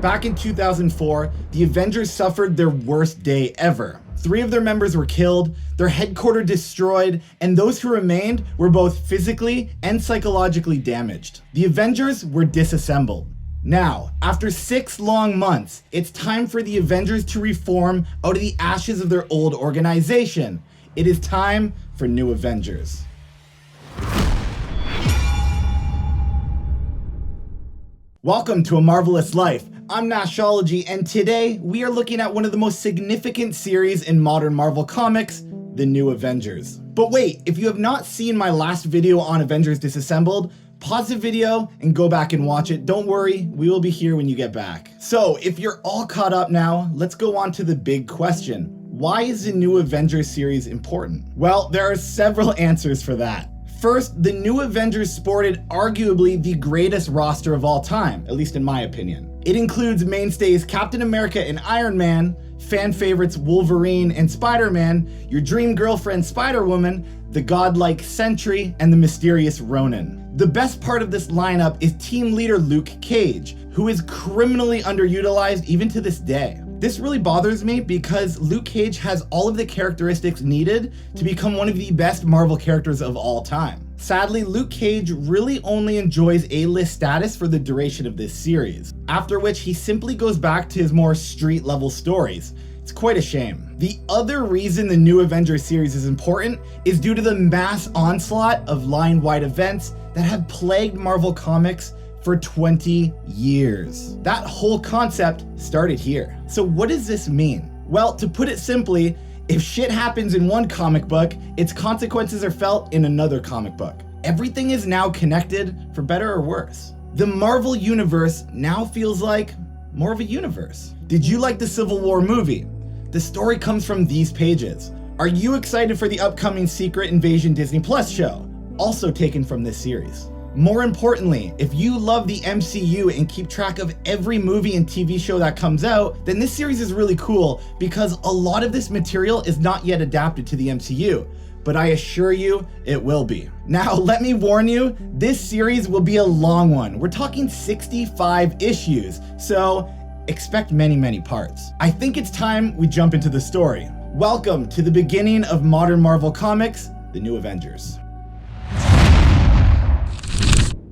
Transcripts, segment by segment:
Back in 2004, the Avengers suffered their worst day ever. 3 of their members were killed, their headquarters destroyed, and those who remained were both physically and psychologically damaged. The Avengers were disassembled. Now, after 6 long months, it's time for the Avengers to reform out of the ashes of their old organization. It is time for new Avengers. Welcome to A Marvelous Life. I'm S.H.I.E.L.D, and today we are looking at one of the most significant series in modern Marvel Comics, the New Avengers. But wait, if you have not seen my last video on Avengers Disassembled, pause the video and go back and watch it. Don't worry, we will be here when you get back. So if you're all caught up now, let's go on to the big question. Why is the New Avengers series important? Well, there are several answers for that. First, the New Avengers sported arguably the greatest roster of all time, at least in my opinion. It includes mainstays Captain America and Iron Man, fan favorites Wolverine and Spider-Man, your dream girlfriend Spider-Woman, the godlike Sentry, and the mysterious Ronin. The best part of this lineup is team leader Luke Cage, who is criminally underutilized even to this day. This really bothers me because Luke Cage has all of the characteristics needed to become one of the best Marvel characters of all time. Sadly, Luke Cage really only enjoys A-list status for the duration of this series, after which he simply goes back to his more street-level stories. It's quite a shame. The other reason the New Avengers series is important is due to the mass onslaught of line-wide events that have plagued Marvel Comics for 20 years. That whole concept started here. So what does this mean? Well, to put it simply, if shit happens in one comic book, its consequences are felt in another comic book. Everything is now connected, for better or worse. The Marvel Universe now feels like more of a universe. Did you like the Civil War movie? The story comes from these pages. Are you excited for the upcoming Secret Invasion Disney Plus show? Also taken from this series. More importantly, if you love the MCU and keep track of every movie and TV show that comes out, then this series is really cool because a lot of this material is not yet adapted to the MCU, but I assure you it will be. Now, let me warn you, this series will be a long one. We're talking 65 issues, so expect many parts. I think it's time we jump into the story. Welcome to the beginning of modern Marvel Comics, the New Avengers.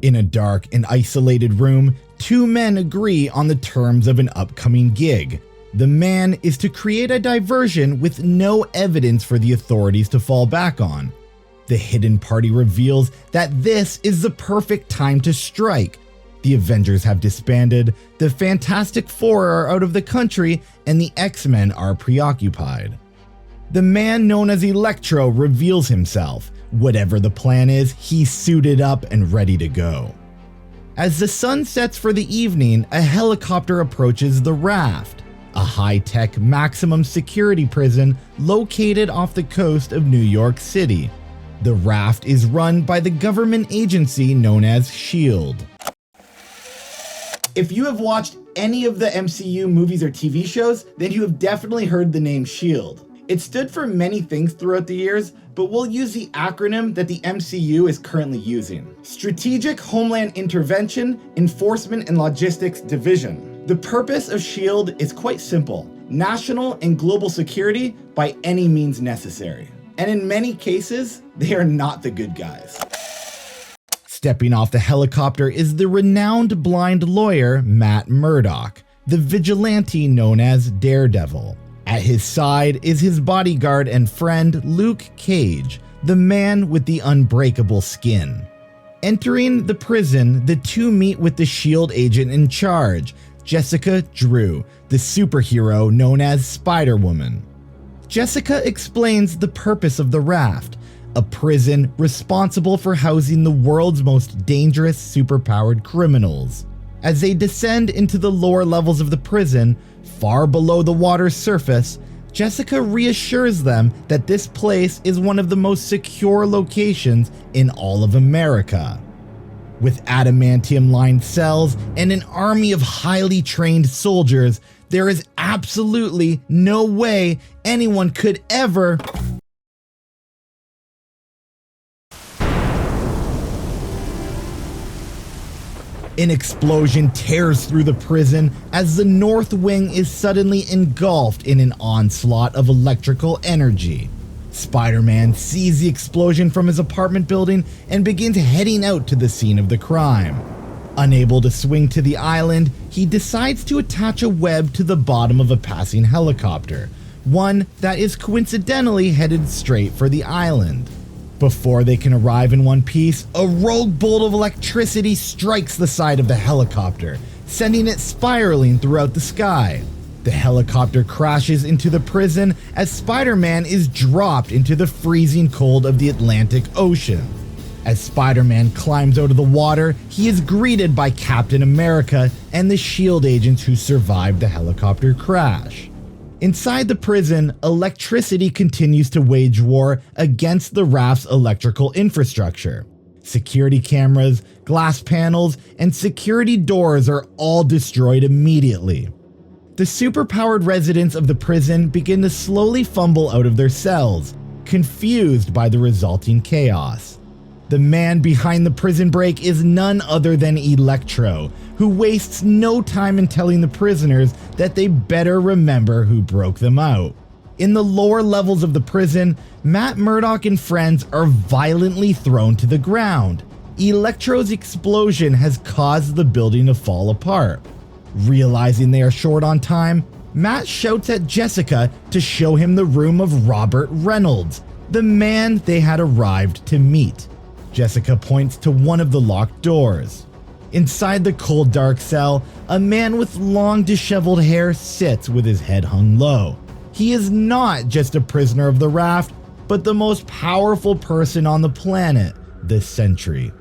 In a dark and isolated room, 2 men agree on the terms of an upcoming gig. The man is to create a diversion with no evidence for the authorities to fall back on. The hidden party reveals that this is the perfect time to strike. The Avengers have disbanded, the Fantastic Four are out of the country, and the X-Men are preoccupied. The man known as Electro reveals himself. Whatever the plan is, he's suited up and ready to go. As the sun sets for the evening, a helicopter approaches the Raft, a high-tech maximum security prison located off the coast of New York City. The Raft is run by the government agency known as S.H.I.E.L.D. If you have watched any of the MCU movies or TV shows, then you have definitely heard the name S.H.I.E.L.D. It stood for many things throughout the years, but we'll use the acronym that the MCU is currently using. Strategic Homeland Intervention, Enforcement and Logistics Division. The purpose of S.H.I.E.L.D. is quite simple: national and global security by any means necessary. And in many cases, they are not the good guys. Stepping off the helicopter is the renowned blind lawyer Matt Murdock, the vigilante known as Daredevil. At his side is his bodyguard and friend Luke Cage, the man with the unbreakable skin. Entering the prison, the two meet with the S.H.I.E.L.D. agent in charge, Jessica Drew, the superhero known as Spider-Woman. Jessica explains the purpose of the Raft, a prison responsible for housing the world's most dangerous superpowered criminals. As they descend into the lower levels of the prison, far below the water's surface, Jessica reassures them that this place is one of the most secure locations in all of America. With adamantium-lined cells and an army of highly trained soldiers, there is absolutely no way anyone could ever... An explosion tears through the prison as the north wing is suddenly engulfed in an onslaught of electrical energy. Spider-Man sees the explosion from his apartment building and begins heading out to the scene of the crime. Unable to swing to the island, he decides to attach a web to the bottom of a passing helicopter, one that is coincidentally headed straight for the island. Before they can arrive in one piece, a rogue bolt of electricity strikes the side of the helicopter, sending it spiraling throughout the sky. The helicopter crashes into the prison as Spider-Man is dropped into the freezing cold of the Atlantic Ocean. As Spider-Man climbs out of the water, he is greeted by Captain America and the S.H.I.E.L.D. agents who survived the helicopter crash. Inside the prison, electricity continues to wage war against the Raft's electrical infrastructure. Security cameras, glass panels, and security doors are all destroyed immediately. The superpowered residents of the prison begin to slowly fumble out of their cells, confused by the resulting chaos. The man behind the prison break is none other than Electro, who wastes no time in telling the prisoners that they better remember who broke them out. In the lower levels of the prison, Matt Murdock and friends are violently thrown to the ground. Electro's explosion has caused the building to fall apart. Realizing they are short on time, Matt shouts at Jessica to show him the room of Robert Reynolds, the man they had arrived to meet. Jessica points to one of the locked doors. Inside the cold, dark cell, a man with long, disheveled hair sits with his head hung low. He is not just a prisoner of the Raft, but the most powerful person on the planet, the Sentry.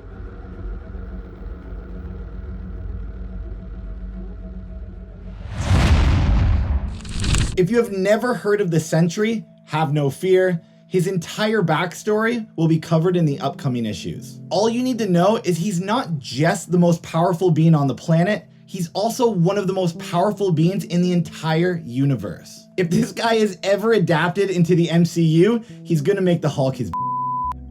If you have never heard of the Sentry, have no fear. His entire backstory will be covered in the upcoming issues. All you need to know is he's not just the most powerful being on the planet, he's also one of the most powerful beings in the entire universe. If this guy is ever adapted into the MCU, he's gonna make the Hulk his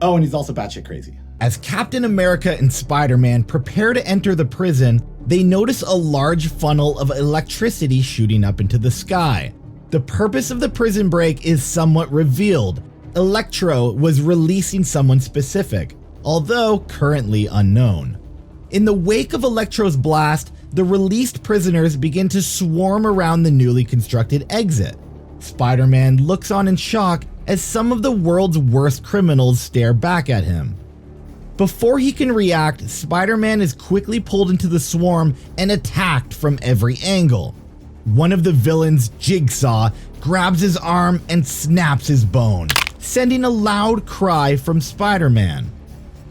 Oh, and he's also batshit crazy. As Captain America and Spider-Man prepare to enter the prison, they notice a large funnel of electricity shooting up into the sky. The purpose of the prison break is somewhat revealed. Electro was releasing someone specific, although currently unknown. In the wake of Electro's blast, the released prisoners begin to swarm around the newly constructed exit. Spider-Man looks on in shock as some of the world's worst criminals stare back at him. Before he can react, Spider-Man is quickly pulled into the swarm and attacked from every angle. One of the villains, Jigsaw, grabs his arm and snaps his bone, sending a loud cry from Spider-Man.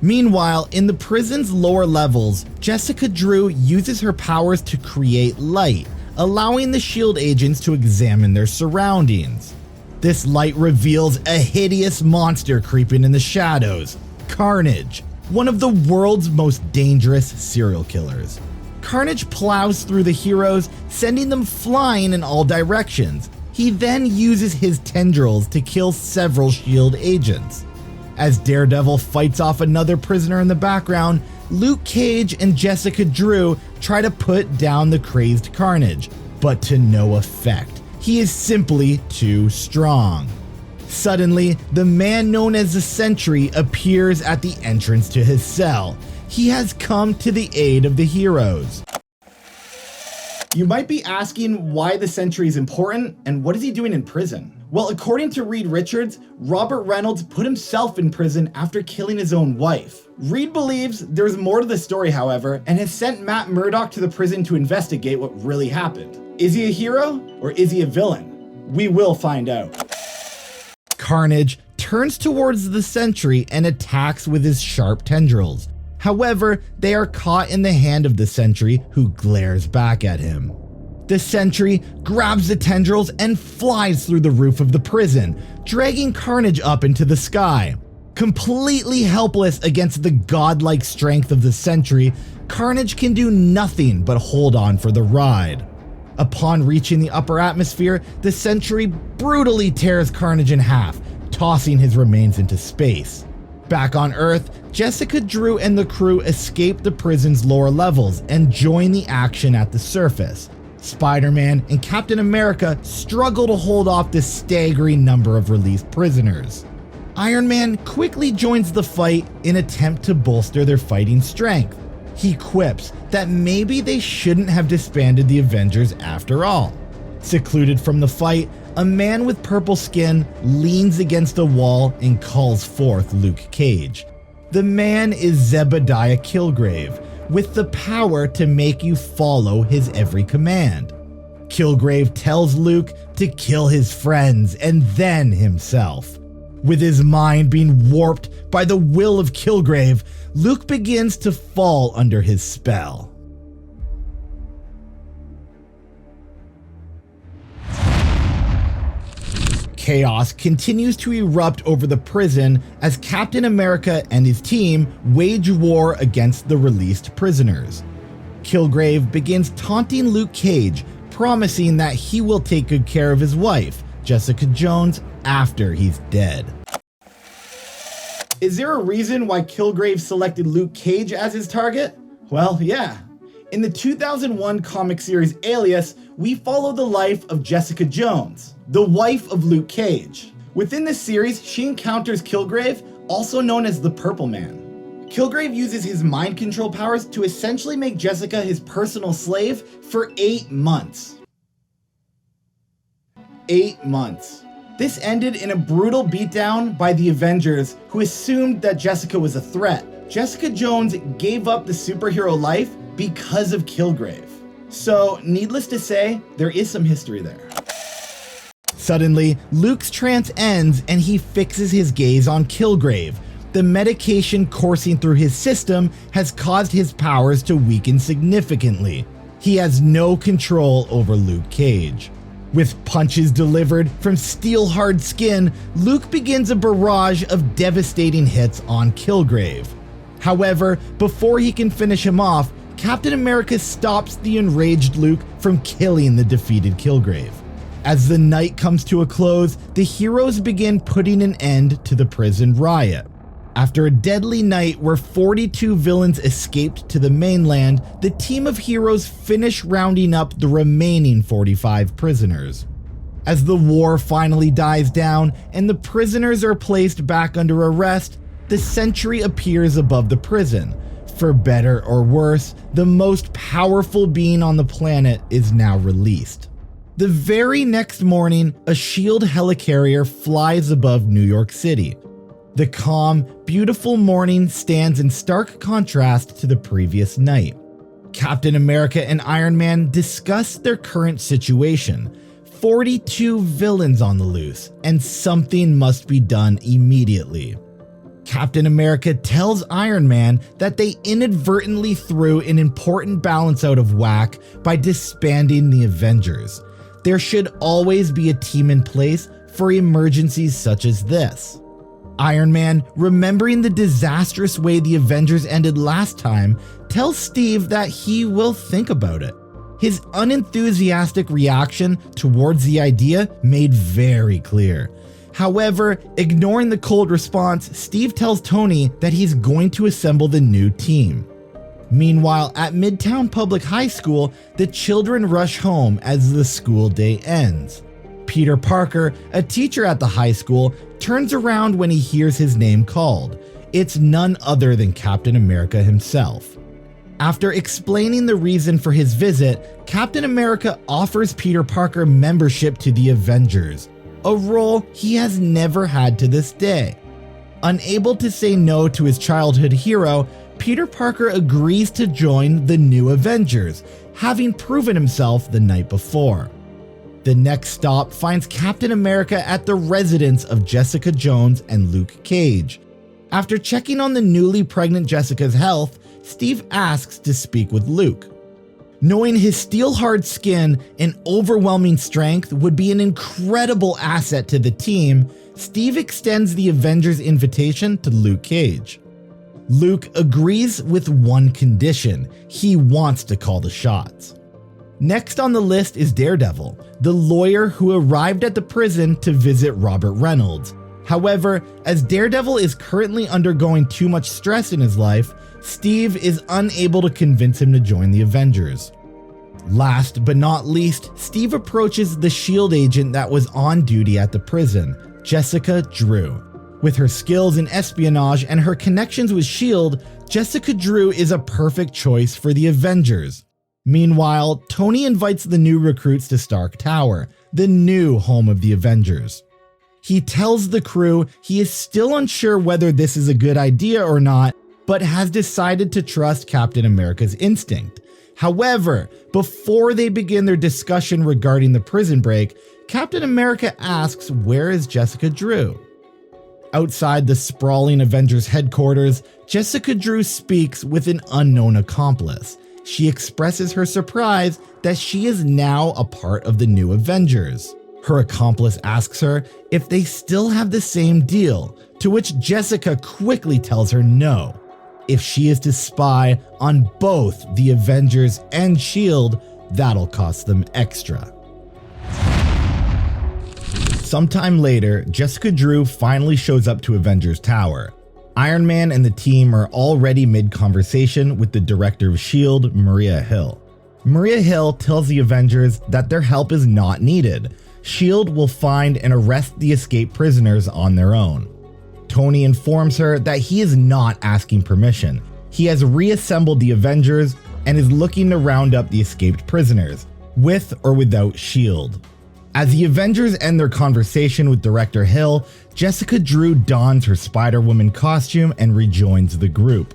Meanwhile, in the prison's lower levels, Jessica Drew uses her powers to create light, allowing the S.H.I.E.L.D. agents to examine their surroundings. This light reveals a hideous monster creeping in the shadows, Carnage, one of the world's most dangerous serial killers. Carnage plows through the heroes, sending them flying in all directions. He then uses his tendrils to kill several S.H.I.E.L.D. agents. As Daredevil fights off another prisoner in the background, Luke Cage and Jessica Drew try to put down the crazed Carnage, but to no effect. He is simply too strong. Suddenly, the man known as the Sentry appears at the entrance to his cell. He has come to the aid of the heroes. You might be asking why the Sentry is important and what is he doing in prison? Well, according to Reed Richards, Robert Reynolds put himself in prison after killing his own wife. Reed believes there's more to the story, however, and has sent Matt Murdock to the prison to investigate what really happened. Is he a hero or is he a villain? We will find out. Carnage turns towards the Sentry and attacks with his sharp tendrils. However, they are caught in the hand of the Sentry, who glares back at him. The Sentry grabs the tendrils and flies through the roof of the prison, dragging Carnage up into the sky. Completely helpless against the godlike strength of the Sentry, Carnage can do nothing but hold on for the ride. Upon reaching the upper atmosphere, the Sentry brutally tears Carnage in half, tossing his remains into space. Back on Earth, Jessica Drew and the crew escape the prison's lower levels and join the action at the surface. Spider-Man and Captain America struggle to hold off the staggering number of released prisoners. Iron Man quickly joins the fight in an attempt to bolster their fighting strength. He quips that maybe they shouldn't have disbanded the Avengers after all. Secluded from the fight, a man with purple skin leans against a wall and calls forth Luke Cage. The man is Zebediah Kilgrave, with the power to make you follow his every command. Kilgrave tells Luke to kill his friends and then himself. With his mind being warped by the will of Kilgrave, Luke begins to fall under his spell. Chaos continues to erupt over the prison as Captain America and his team wage war against the released prisoners. Kilgrave begins taunting Luke Cage, promising that he will take good care of his wife, Jessica Jones, after he's dead. Is there a reason why Kilgrave selected Luke Cage as his target? Well, yeah. In the 2001 comic series Alias, we follow the life of Jessica Jones, the wife of Luke Cage. Within this series, she encounters Kilgrave, also known as the Purple Man. Kilgrave uses his mind control powers to essentially make Jessica his personal slave for 8 months. 8 months. This ended in a brutal beatdown by the Avengers, who assumed that Jessica was a threat. Jessica Jones gave up the superhero life because of Kilgrave. So, needless to say, there is some history there. Suddenly, Luke's trance ends and he fixes his gaze on Kilgrave. The medication coursing through his system has caused his powers to weaken significantly. He has no control over Luke Cage. With punches delivered from steel-hard skin, Luke begins a barrage of devastating hits on Kilgrave. However, before he can finish him off, Captain America stops the enraged Luke from killing the defeated Kilgrave. As the night comes to a close, the heroes begin putting an end to the prison riot. After a deadly night where 42 villains escaped to the mainland, the team of heroes finish rounding up the remaining 45 prisoners. As the war finally dies down and the prisoners are placed back under arrest, the Sentry appears above the prison. For better or worse, the most powerful being on the planet is now released. The very next morning, a S.H.I.E.L.D. helicarrier flies above New York City. The calm, beautiful morning stands in stark contrast to the previous night. Captain America and Iron Man discuss their current situation. 42 villains on the loose, and something must be done immediately. Captain America tells Iron Man that they inadvertently threw an important balance out of whack by disbanding the Avengers. There should always be a team in place for emergencies such as this. Iron Man, remembering the disastrous way the Avengers ended last time, tells Steve that he will think about it. His unenthusiastic reaction towards the idea made very clear. However, ignoring the cold response, Steve tells Tony that he's going to assemble the new team. Meanwhile, at Midtown Public High School, the children rush home as the school day ends. Peter Parker, a teacher at the high school, turns around when he hears his name called. It's none other than Captain America himself. After explaining the reason for his visit, Captain America offers Peter Parker membership to the Avengers, a role he has never had to this day. Unable to say no to his childhood hero, Peter Parker agrees to join the new Avengers, having proven himself the night before. The next stop finds Captain America at the residence of Jessica Jones and Luke Cage. After checking on the newly pregnant Jessica's health, Steve asks to speak with Luke. Knowing his steel-hard skin and overwhelming strength would be an incredible asset to the team, Steve extends the Avengers' invitation to Luke Cage. Luke agrees with one condition: he wants to call the shots. Next on the list is Daredevil, the lawyer who arrived at the prison to visit Robert Reynolds. However, as Daredevil is currently undergoing too much stress in his life, Steve is unable to convince him to join the Avengers. Last but not least, Steve approaches the S.H.I.E.L.D. agent that was on duty at the prison, Jessica Drew. With her skills in espionage and her connections with S.H.I.E.L.D., Jessica Drew is a perfect choice for the Avengers. Meanwhile, Tony invites the new recruits to Stark Tower, the new home of the Avengers. He tells the crew he is still unsure whether this is a good idea or not, but has decided to trust Captain America's instinct. However, before they begin their discussion regarding the prison break, Captain America asks where is Jessica Drew? Outside the sprawling Avengers headquarters, Jessica Drew speaks with an unknown accomplice. She expresses her surprise that she is now a part of the new Avengers. Her accomplice asks her if they still have the same deal, to which Jessica quickly tells her no. If she is to spy on both the Avengers and S.H.I.E.L.D., that'll cost them extra. Sometime later, Jessica Drew finally shows up to Avengers Tower. Iron Man and the team are already mid-conversation with the director of S.H.I.E.L.D., Maria Hill. Maria Hill tells the Avengers that their help is not needed. S.H.I.E.L.D. will find and arrest the escaped prisoners on their own. Tony informs her that he is not asking permission. He has reassembled the Avengers and is looking to round up the escaped prisoners, with or without S.H.I.E.L.D. As the Avengers end their conversation with Director Hill, Jessica Drew dons her Spider-Woman costume and rejoins the group.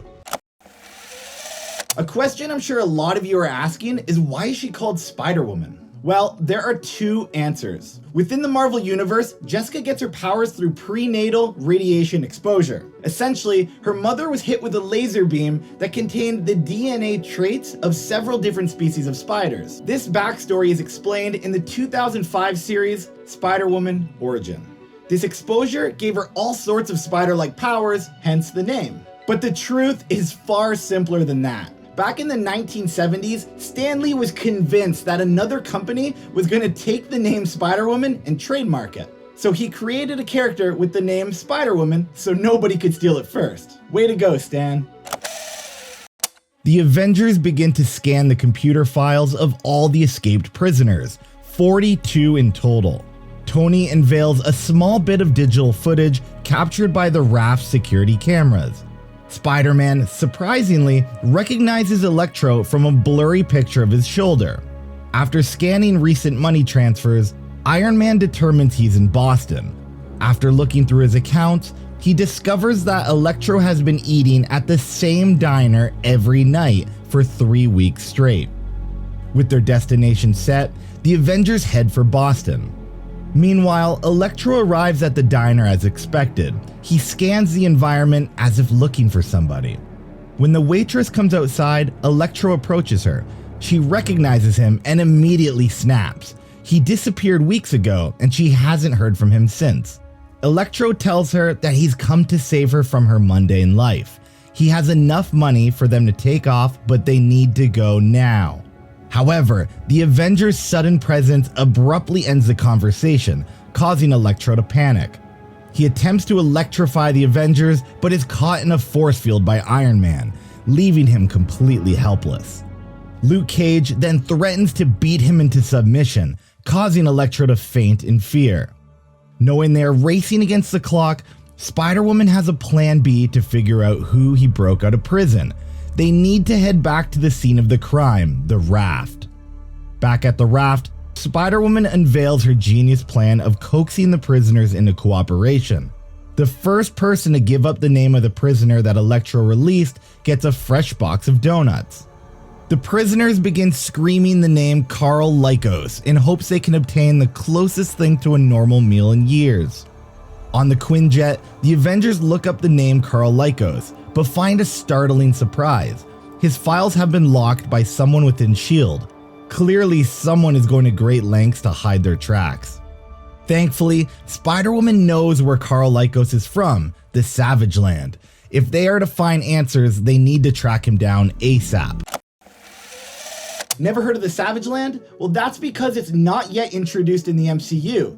A question I'm sure a lot of you are asking is, why is she called Spider-Woman? Well, there are two answers. Within the Marvel Universe, Jessica gets her powers through prenatal radiation exposure. Essentially, her mother was hit with a laser beam that contained the DNA traits of several different species of spiders. This backstory is explained in the 2005 series, Spider-Woman Origin. This exposure gave her all sorts of spider-like powers, hence the name. But the truth is far simpler than that. Back in the 1970s, Stan Lee was convinced that another company was going to take the name Spider-Woman and trademark it. So he created a character with the name Spider-Woman so nobody could steal it first. Way to go, Stan. The Avengers begin to scan the computer files of all the escaped prisoners, 42 in total. Tony unveils a small bit of digital footage captured by the Raft security cameras. Spider-Man, surprisingly, recognizes Electro from a blurry picture of his shoulder. After scanning recent money transfers, Iron Man determines he's in Boston. After looking through his accounts, he discovers that Electro has been eating at the same diner every night for 3 weeks straight. With their destination set, the Avengers head for Boston. Meanwhile, Electro arrives at the diner as expected. He scans the environment as if looking for somebody. When the waitress comes outside, Electro approaches her. She recognizes him and immediately snaps. He disappeared weeks ago and she hasn't heard from him since. Electro tells her that he's come to save her from her mundane life. He has enough money for them to take off, but they need to go now. However, the Avengers' sudden presence abruptly ends the conversation, causing Electro to panic. He attempts to electrify the Avengers, but is caught in a force field by Iron Man, leaving him completely helpless. Luke Cage then threatens to beat him into submission, causing Electro to faint in fear. Knowing they are racing against the clock, Spider-Woman has a plan B to figure out who he broke out of prison. They need to head back to the scene of the crime, the Raft. Back at the Raft, Spider-Woman unveils her genius plan of coaxing the prisoners into cooperation. The first person to give up the name of the prisoner that Electro released gets a fresh box of donuts. The prisoners begin screaming the name Carl Lycos in hopes they can obtain the closest thing to a normal meal in years. On the Quinjet, the Avengers look up the name Carl Lycos, but find a startling surprise. His files have been locked by someone within S.H.I.E.L.D. Clearly, someone is going to great lengths to hide their tracks. Thankfully, Spider-Woman knows where Carl Lycos is from, the Savage Land. If they are to find answers, they need to track him down ASAP. Never heard of the Savage Land? Well, that's because it's not yet introduced in the MCU.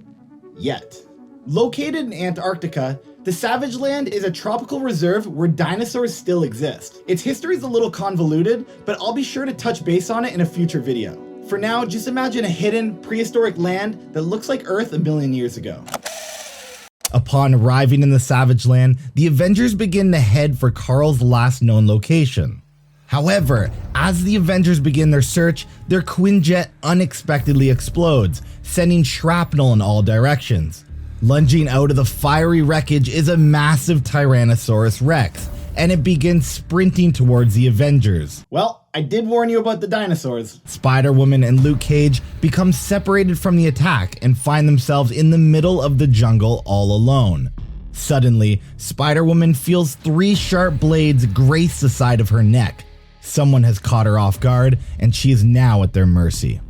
Yet. Located in Antarctica, the Savage Land is a tropical reserve where dinosaurs still exist. Its history is a little convoluted, but I'll be sure to touch base on it in a future video. For now, just imagine a hidden, prehistoric land that looks like Earth a million years ago. Upon arriving in the Savage Land, the Avengers begin to head for Carl's last known location. However, as the Avengers begin their search, their Quinjet unexpectedly explodes, sending shrapnel in all directions. Lunging out of the fiery wreckage is a massive Tyrannosaurus Rex, and it begins sprinting towards the Avengers. Well, I did warn you about the dinosaurs. Spider-Woman and Luke Cage become separated from the attack and find themselves in the middle of the jungle all alone. Suddenly, Spider-Woman feels 3 sharp blades graze the side of her neck. Someone has caught her off guard, and she is now at their mercy.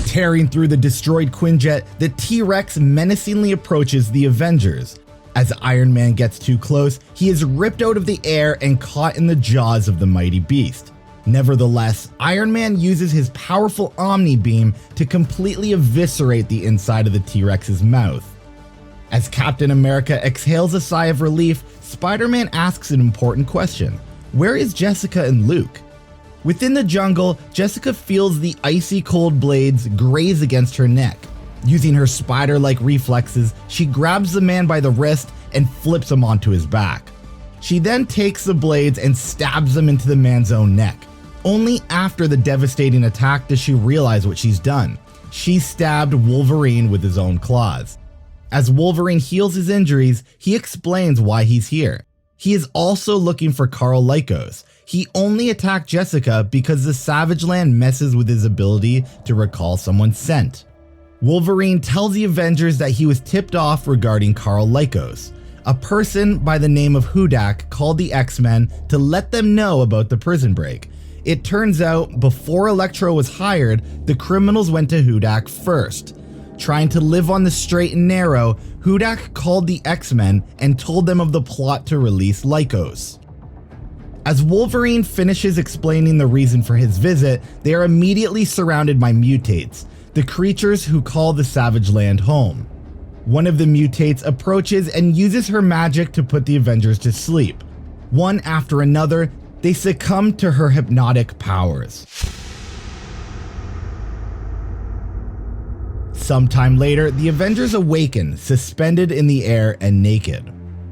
Tearing through the destroyed Quinjet, the T-Rex menacingly approaches the Avengers. As Iron Man gets too close, he is ripped out of the air and caught in the jaws of the mighty beast. Nevertheless, Iron Man uses his powerful Omni Beam to completely eviscerate the inside of the T-Rex's mouth. As Captain America exhales a sigh of relief, Spider-Man asks an important question. Where is Jessica and Luke? Within the jungle, Jessica feels the icy cold blades graze against her neck. Using her spider-like reflexes, she grabs the man by the wrist and flips him onto his back. She then takes the blades and stabs them into the man's own neck. Only after the devastating attack does she realize what she's done. She stabbed Wolverine with his own claws. As Wolverine heals his injuries, he explains why he's here. He is also looking for Carl Lycos. He only attacked Jessica because the Savage Land messes with his ability to recall someone's scent. Wolverine tells the Avengers that he was tipped off regarding Carl Lycos. A person by the name of Hudak called the X-Men to let them know about the prison break. It turns out, before Electro was hired, the criminals went to Hudak first. Trying to live on the straight and narrow, Hudak called the X-Men and told them of the plot to release Lycos. As Wolverine finishes explaining the reason for his visit, they are immediately surrounded by mutates, the creatures who call the Savage Land home. One of the mutates approaches and uses her magic to put the Avengers to sleep. One after another, they succumb to her hypnotic powers. Sometime later, the Avengers awaken, suspended in the air and naked.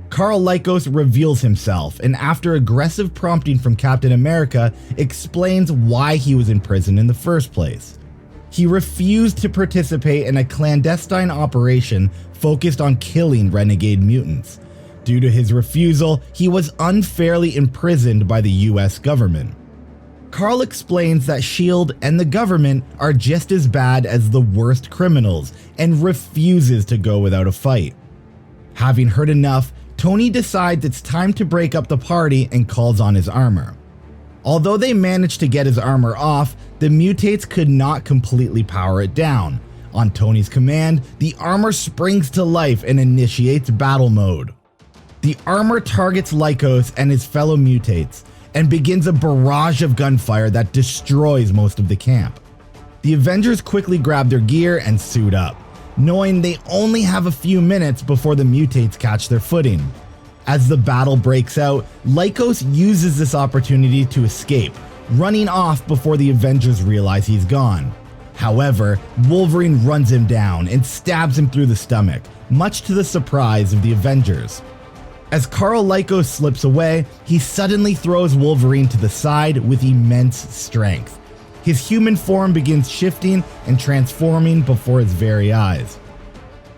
Carl Lycos reveals himself, and after aggressive prompting from Captain America, explains why he was in prison in the first place. He refused to participate in a clandestine operation focused on killing renegade mutants. Due to his refusal, he was unfairly imprisoned by the US government. Carl explains that S.H.I.E.L.D. and the government are just as bad as the worst criminals and refuses to go without a fight. Having heard enough, Tony decides it's time to break up the party and calls on his armor. Although they managed to get his armor off, the mutates could not completely power it down. On Tony's command, the armor springs to life and initiates battle mode. The armor targets Lycos and his fellow mutates, and begins a barrage of gunfire that destroys most of the camp. The Avengers quickly grab their gear and suit up, knowing they only have a few minutes before the mutates catch their footing. As the battle breaks out, Lycos uses this opportunity to escape, running off before the Avengers realize he's gone. However, Wolverine runs him down and stabs him through the stomach, much to the surprise of the Avengers. As Carl Lycos slips away, he suddenly throws Wolverine to the side with immense strength. His human form begins shifting and transforming before his very eyes.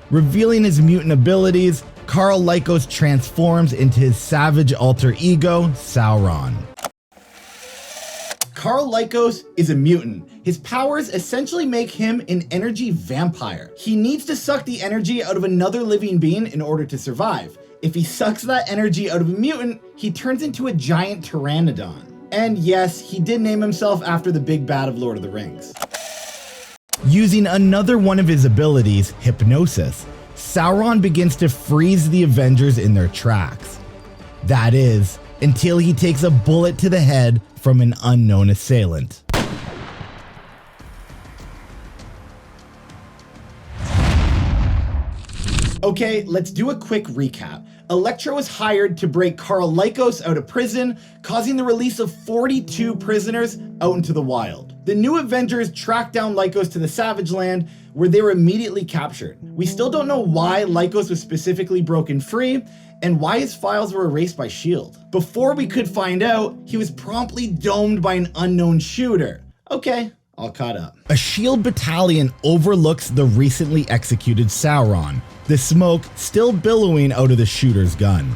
Revealing his mutant abilities, Carl Lycos transforms into his savage alter ego, Sauron. Carl Lycos is a mutant. His powers essentially make him an energy vampire. He needs to suck the energy out of another living being in order to survive. If he sucks that energy out of a mutant, he turns into a giant pteranodon. And yes, he did name himself after the big bad of Lord of the Rings. Using another one of his abilities, hypnosis, Sauron begins to freeze the Avengers in their tracks. That is, until he takes a bullet to the head from an unknown assailant. Okay, let's do a quick recap. Elektra was hired to break Karl Lykos out of prison, causing the release of 42 prisoners out into the wild. The new Avengers tracked down Lykos to the Savage Land, where they were immediately captured. We still don't know why Lykos was specifically broken free, and why his files were erased by S.H.I.E.L.D. Before we could find out, he was promptly domed by an unknown shooter. Okay, all caught up. A S.H.I.E.L.D. battalion overlooks the recently executed Sauron, the smoke still billowing out of the shooter's gun.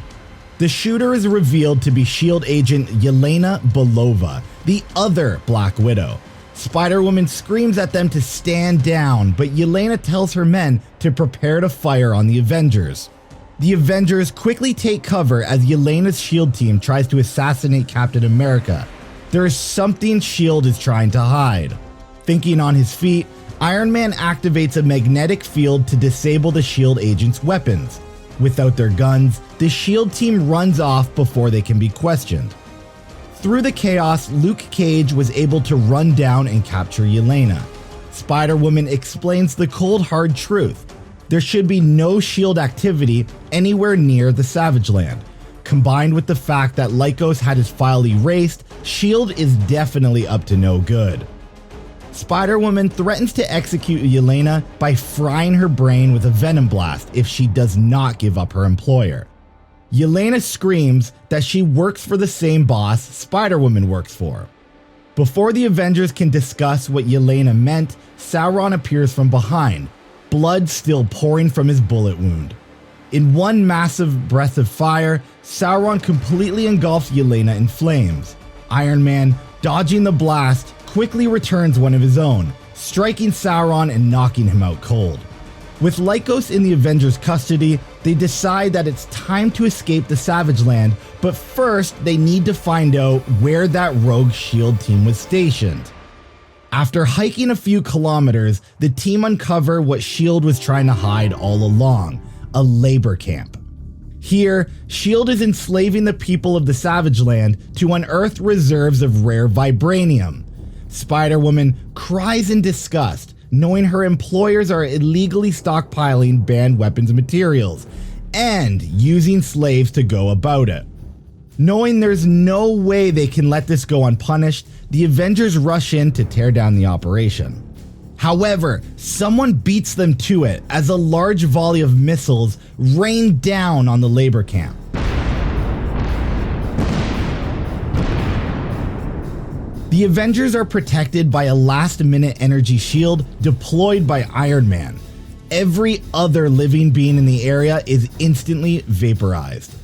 The shooter is revealed to be S.H.I.E.L.D. agent Yelena Belova, the other Black Widow. Spider-Woman screams at them to stand down, but Yelena tells her men to prepare to fire on the Avengers. The Avengers quickly take cover as Yelena's S.H.I.E.L.D. team tries to assassinate Captain America. There is something S.H.I.E.L.D. is trying to hide. Thinking on his feet, Iron Man activates a magnetic field to disable the S.H.I.E.L.D. agents' weapons. Without their guns, the S.H.I.E.L.D. team runs off before they can be questioned. Through the chaos, Luke Cage was able to run down and capture Yelena. Spider-Woman explains the cold hard truth. There should be no S.H.I.E.L.D. activity anywhere near the Savage Land. Combined with the fact that Lykos had his file erased, S.H.I.E.L.D. is definitely up to no good. Spider-Woman threatens to execute Yelena by frying her brain with a venom blast if she does not give up her employer. Yelena screams that she works for the same boss Spider-Woman works for. Before the Avengers can discuss what Yelena meant, Sauron appears from behind, blood still pouring from his bullet wound. In one massive breath of fire, Sauron completely engulfs Yelena in flames. Iron Man, dodging the blast, quickly returns one of his own, striking Sauron and knocking him out cold. With Lykos in the Avengers' custody, they decide that it's time to escape the Savage Land, but first they need to find out where that rogue S.H.I.E.L.D. team was stationed. After hiking a few kilometers, the team uncover what S.H.I.E.L.D. was trying to hide all along, a labor camp. Here, S.H.I.E.L.D. is enslaving the people of the Savage Land to unearth reserves of rare vibranium. Spider-Woman cries in disgust, knowing her employers are illegally stockpiling banned weapons and materials, and using slaves to go about it. Knowing there's no way they can let this go unpunished, the Avengers rush in to tear down the operation. However, someone beats them to it as a large volley of missiles rain down on the labor camp. The Avengers are protected by a last-minute energy shield deployed by Iron Man. Every other living being in the area is instantly vaporized.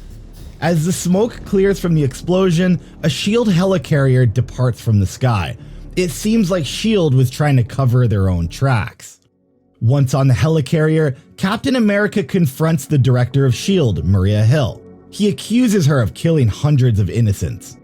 As the smoke clears from the explosion, a S.H.I.E.L.D. helicarrier departs from the sky. It seems like S.H.I.E.L.D. was trying to cover their own tracks. Once on the helicarrier, Captain America confronts the director of S.H.I.E.L.D., Maria Hill. He accuses her of killing hundreds of innocents.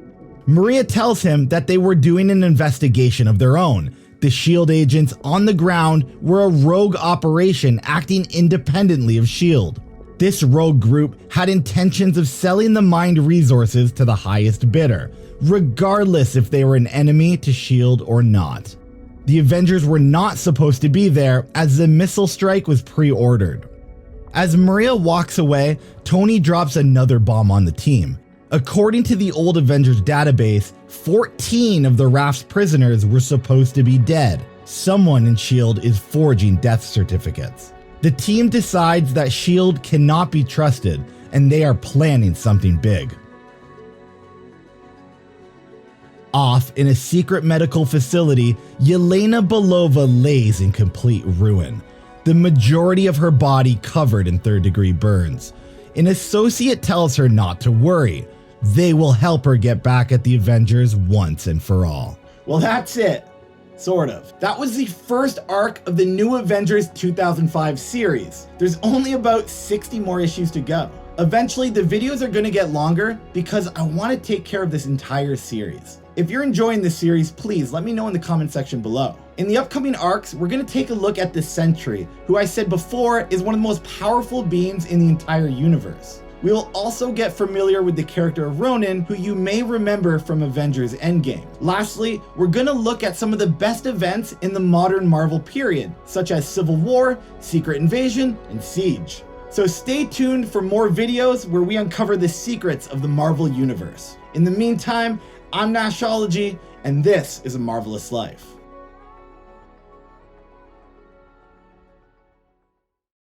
Maria tells him that they were doing an investigation of their own. The S.H.I.E.L.D. agents on the ground were a rogue operation acting independently of S.H.I.E.L.D. This rogue group had intentions of selling the mined resources to the highest bidder, regardless if they were an enemy to S.H.I.E.L.D. or not. The Avengers were not supposed to be there as the missile strike was pre-ordered. As Maria walks away, Tony drops another bomb on the team. According to the old Avengers database, 14 of the Raft's prisoners were supposed to be dead. Someone in S.H.I.E.L.D. is forging death certificates. The team decides that S.H.I.E.L.D. cannot be trusted, and they are planning something big. Off in a secret medical facility, Yelena Belova lays in complete ruin, the majority of her body covered in third-degree burns. An associate tells her not to worry. They will help her get back at the Avengers once and for all. Well, that's it. Sort of. That was the first arc of the New Avengers 2005 series. There's only about 60 more issues to go. Eventually, the videos are going to get longer because I want to take care of this entire series. If you're enjoying this series, please let me know in the comment section below. In the upcoming arcs, we're going to take a look at the Sentry, who I said before is one of the most powerful beings in the entire universe. We will also get familiar with the character of Ronin, who you may remember from Avengers Endgame. Lastly, we're going to look at some of the best events in the modern Marvel period, such as Civil War, Secret Invasion, and Siege. So stay tuned for more videos where we uncover the secrets of the Marvel Universe. In the meantime, I'm Nashology, and this is A Marvelous Life.